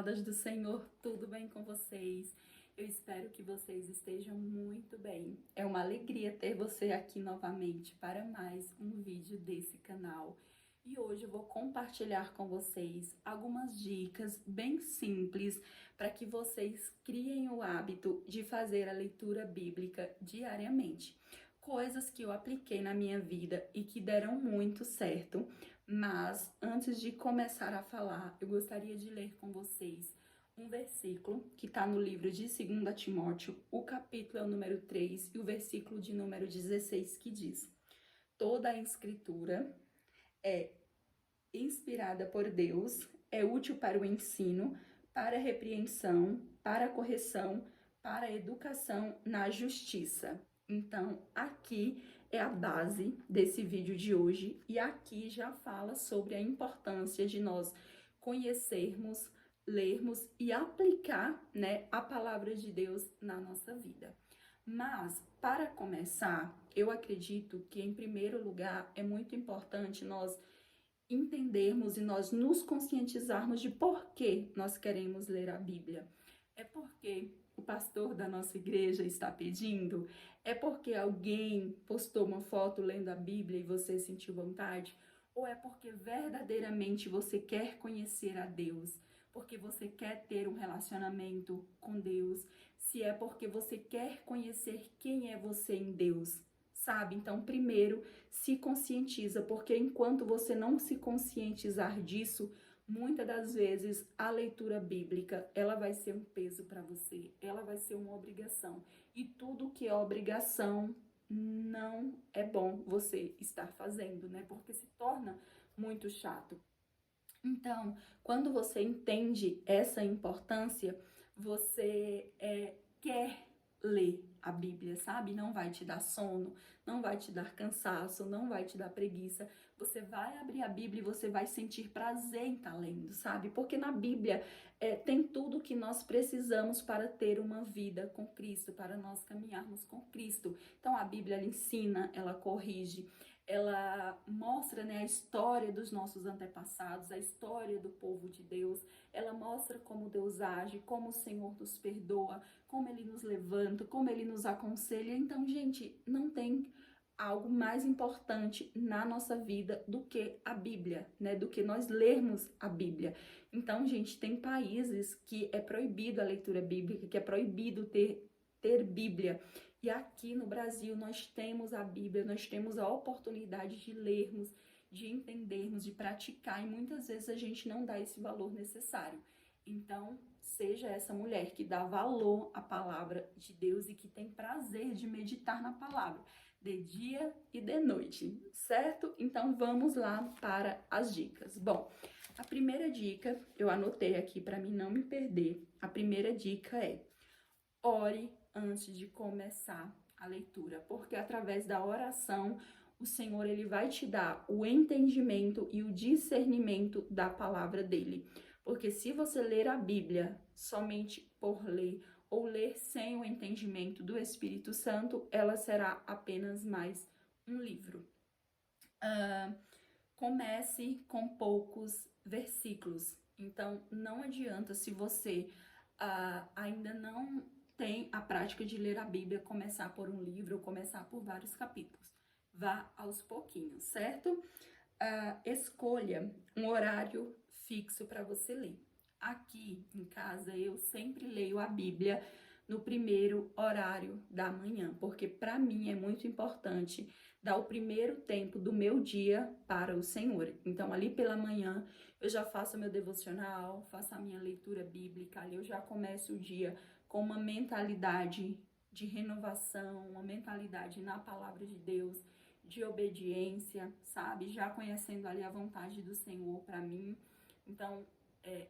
amadas do Senhor, tudo bem com vocês? Eu espero que vocês estejam muito bem. É uma alegria ter você aqui novamente para mais um vídeo desse canal. E hoje eu vou compartilhar com vocês algumas dicas bem simples para que vocês criem o hábito de fazer a leitura bíblica diariamente. Coisas que eu apliquei na minha vida e que deram muito certo. Mas antes de começar a falar, eu gostaria de ler com vocês um versículo que está no livro de 2 Timóteo, o capítulo é o número 3 e o versículo de número 16, que diz: Toda a escritura é inspirada por Deus, é útil para o ensino, para a repreensão, para a correção, para a educação na justiça. Então, aqui é a base desse vídeo de hoje e aqui já fala sobre a importância de nós conhecermos, lermos e aplicar, a palavra de Deus na nossa vida. Mas, para começar, eu acredito que, em primeiro lugar, é muito importante nós entendermos e nós nos conscientizarmos de por que nós queremos ler a Bíblia. É porque o pastor da nossa igreja está pedindo? É porque alguém postou uma foto lendo a Bíblia e você sentiu vontade? Ou é porque verdadeiramente você quer conhecer a Deus? Porque você quer ter um relacionamento com Deus? Se é porque você quer conhecer quem é você em Deus? Sabe? Então, primeiro, se conscientiza, porque enquanto você não se conscientizar disso, muitas das vezes a leitura bíblica, ela vai ser um peso para você, ela vai ser uma obrigação. E tudo que é obrigação não é bom você estar fazendo, né? Porque se torna muito chato. Então, quando você entende essa importância, você quer ler a Bíblia, sabe? Não vai te dar sono, não vai te dar cansaço, não vai te dar preguiça. Você vai abrir a Bíblia e você vai sentir prazer em estar lendo, sabe? Porque na Bíblia tem tudo que nós precisamos para ter uma vida com Cristo, para nós caminharmos com Cristo. Então, a Bíblia, ela ensina, ela corrige, ela mostra, a história dos nossos antepassados, a história do povo de Deus. Ela mostra como Deus age, como o Senhor nos perdoa, como Ele nos levanta, como Ele nos aconselha. Então, gente, não tem algo mais importante na nossa vida do que a Bíblia, do que nós lermos a Bíblia. Então, gente, tem países que é proibido a leitura bíblica, que é proibido ter Bíblia. E aqui no Brasil nós temos a Bíblia, nós temos a oportunidade de lermos, de entendermos, de praticar, e muitas vezes a gente não dá esse valor necessário. Então, seja essa mulher que dá valor à palavra de Deus e que tem prazer de meditar na palavra, de dia e de noite, certo? Então, vamos lá para as dicas. Bom, a primeira dica, eu anotei aqui para mim não me perder, a primeira dica é: ore antes de começar a leitura, porque através da oração o Senhor ele vai te dar o entendimento e o discernimento da palavra dele. Porque se você ler a Bíblia somente por ler ou ler sem o entendimento do Espírito Santo, ela será apenas mais um livro. Comece com poucos versículos. Então, não adianta, se você ainda não tem a prática de ler a Bíblia, começar por um livro ou começar por vários capítulos. Vá aos pouquinhos, certo? Escolha um horário fixo para você ler. Aqui em casa, eu sempre leio a Bíblia no primeiro horário da manhã, porque para mim é muito importante dar o primeiro tempo do meu dia para o Senhor. Então, ali pela manhã, eu já faço meu devocional, faço a minha leitura bíblica, ali eu já começo o dia com uma mentalidade de renovação, uma mentalidade na palavra de Deus, de obediência, sabe? Já conhecendo ali a vontade do Senhor para mim. Então,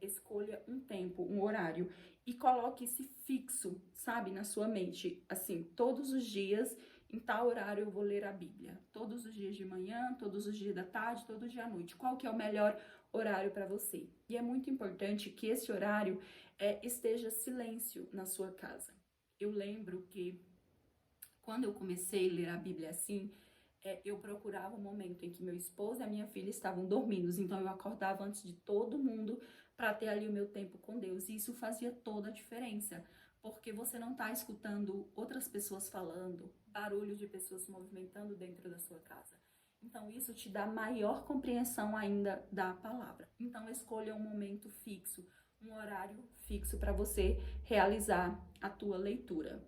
escolha um tempo, um horário e coloque esse fixo, sabe, na sua mente. Assim, todos os dias, em tal horário eu vou ler a Bíblia. Todos os dias de manhã, todos os dias da tarde, todo dia à noite. Qual que é o melhor horário para você? E é muito importante que esse horário esteja silêncio na sua casa. Eu lembro que quando eu comecei a ler a Bíblia assim, eu procurava um momento em que meu esposo e a minha filha estavam dormindo, então eu acordava antes de todo mundo para ter ali o meu tempo com Deus. E isso fazia toda a diferença, porque você não está escutando outras pessoas falando, barulho de pessoas se movimentando dentro da sua casa. Então, isso te dá maior compreensão ainda da palavra. Então, escolha um momento fixo, um horário fixo para você realizar a tua leitura.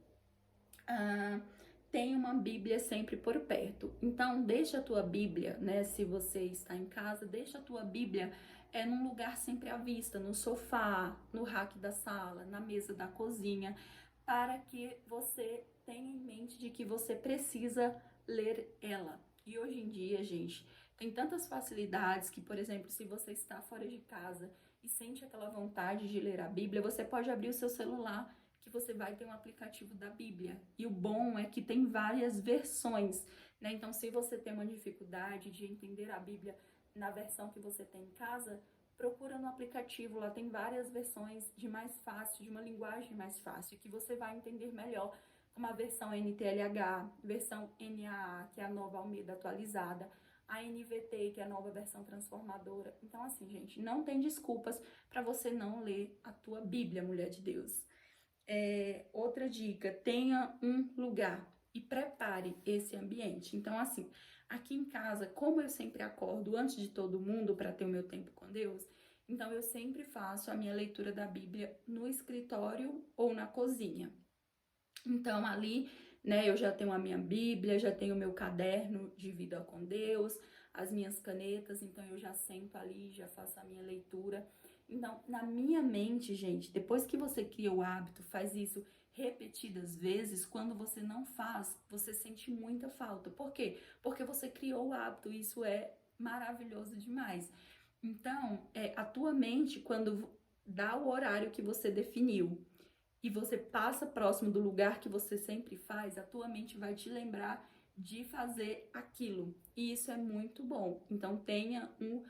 Tem uma Bíblia sempre por perto. Então, deixa a tua Bíblia, né? Se você está em casa, deixa a tua Bíblia num lugar sempre à vista, no sofá, no rack da sala, na mesa da cozinha, para que você tenha em mente de que você precisa ler ela. E hoje em dia, gente, tem tantas facilidades que, por exemplo, se você está fora de casa e sente aquela vontade de ler a Bíblia, você pode abrir o seu celular que você vai ter um aplicativo da Bíblia. E o bom é que tem várias versões, né? Então, se você tem uma dificuldade de entender a Bíblia na versão que você tem em casa, procura no aplicativo, lá tem várias versões de mais fácil, de uma linguagem mais fácil, que você vai entender melhor, como a versão NTLH, versão NAA, que é a nova Almeida atualizada, a NVT, que é a nova versão transformadora. Então, assim, gente, não tem desculpas para você não ler a tua Bíblia, mulher de Deus. Outra dica, tenha um lugar e prepare esse ambiente. Então, assim, aqui em casa, como eu sempre acordo antes de todo mundo para ter o meu tempo com Deus, então eu sempre faço a minha leitura da Bíblia no escritório ou na cozinha. Então, ali, né, eu já tenho a minha Bíblia, já tenho o meu caderno de vida com Deus, as minhas canetas, então eu já sento ali, já faço a minha leitura. Então, na minha mente, gente, depois que você cria o hábito, faz isso repetidas vezes, quando você não faz, você sente muita falta. Por quê? Porque você criou o hábito, isso é maravilhoso demais. Então, a tua mente, quando dá o horário que você definiu, e você passa próximo do lugar que você sempre faz, a tua mente vai te lembrar de fazer aquilo. E isso é muito bom. Então tenha um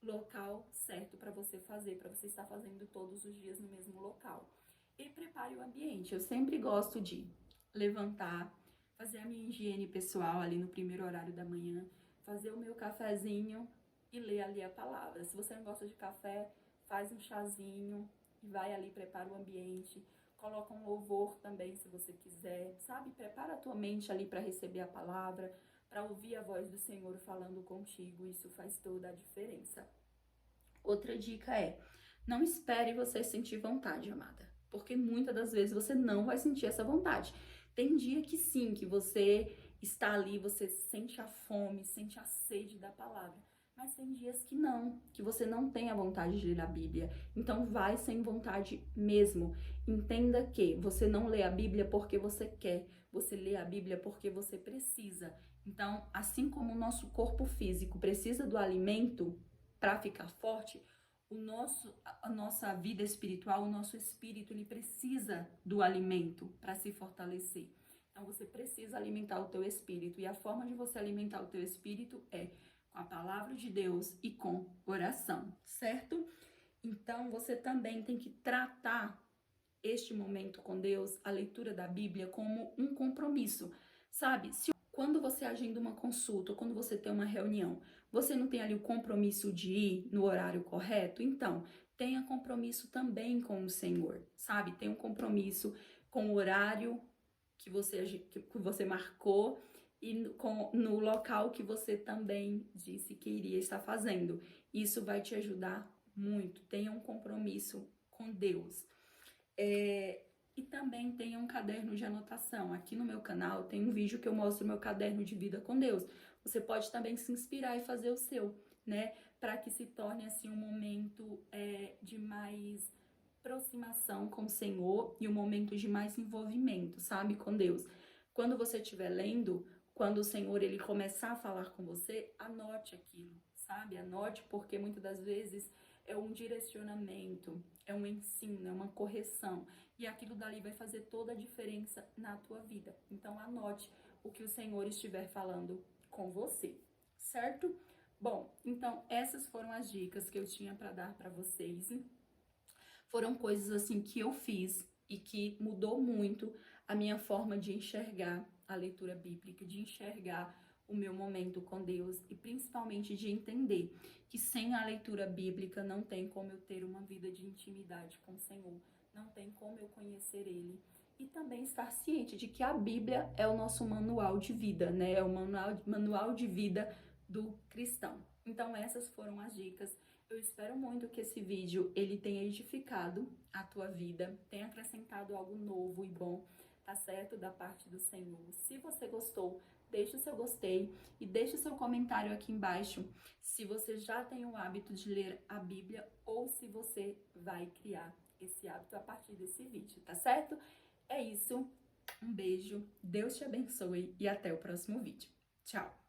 local certo para você fazer, para você estar fazendo todos os dias no mesmo local. E prepare o ambiente. Eu sempre gosto de levantar, fazer a minha higiene pessoal ali no primeiro horário da manhã, fazer o meu cafezinho e ler ali a palavra. Se você não gosta de café, faz um chazinho e vai ali, prepara o ambiente. Coloca um louvor também, se você quiser, sabe? Prepara a tua mente ali para receber a palavra, para ouvir a voz do Senhor falando contigo. Isso faz toda a diferença. Outra dica é, não espere você sentir vontade, amada, porque muitas das vezes você não vai sentir essa vontade. Tem dia que sim, que você está ali, você sente a fome, sente a sede da palavra. Mas tem dias que você não tem a vontade de ler a Bíblia. Então vai sem vontade mesmo. Entenda que você não lê a Bíblia porque você quer, você lê a Bíblia porque você precisa. Então, assim como o nosso corpo físico precisa do alimento para ficar forte, a nossa vida espiritual, o nosso espírito, ele precisa do alimento para se fortalecer. Então, você precisa alimentar o teu espírito. E a forma de você alimentar o teu espírito é com a palavra de Deus e com oração, certo? Então, você também tem que tratar este momento com Deus, a leitura da Bíblia, como um compromisso, sabe? Quando você agenda uma consulta, ou quando você tem uma reunião, você não tem ali o compromisso de ir no horário correto? Então, tenha compromisso também com o Senhor, sabe? Tenha um compromisso com o horário que você marcou e no local que você também disse que iria estar fazendo. Isso vai te ajudar muito. Tenha um compromisso com Deus. E também tenha um caderno de anotação. Aqui no meu canal tem um vídeo que eu mostro o meu caderno de vida com Deus. Você pode também se inspirar e fazer o seu, né? Para que se torne assim um momento de mais aproximação com o Senhor e um momento de mais envolvimento, sabe, com Deus. Quando você estiver lendo, quando o Senhor ele começar a falar com você, anote aquilo, sabe? Anote, porque muitas das vezes é um direcionamento, é um ensino, é uma correção. E aquilo dali vai fazer toda a diferença na tua vida. Então anote o que o Senhor estiver falando com você, certo? Bom, então essas foram as dicas que eu tinha para dar para vocês. Foram coisas assim que eu fiz e que mudou muito a minha forma de enxergar a leitura bíblica, de enxergar o meu momento com Deus e principalmente de entender que sem a leitura bíblica não tem como eu ter uma vida de intimidade com o Senhor, não tem como eu conhecer Ele. E também estar ciente de que a Bíblia é o nosso manual de vida, né? É o manual de vida do cristão. Então essas foram as dicas. Eu espero muito que esse vídeo ele tenha edificado a tua vida, tenha acrescentado algo novo e bom, tá certo? Da parte do Senhor. Se você gostou, deixa o seu gostei e deixa o seu comentário aqui embaixo se você já tem o hábito de ler a Bíblia ou se você vai criar esse hábito a partir desse vídeo, tá certo? É isso. Um beijo, Deus te abençoe e até o próximo vídeo. Tchau!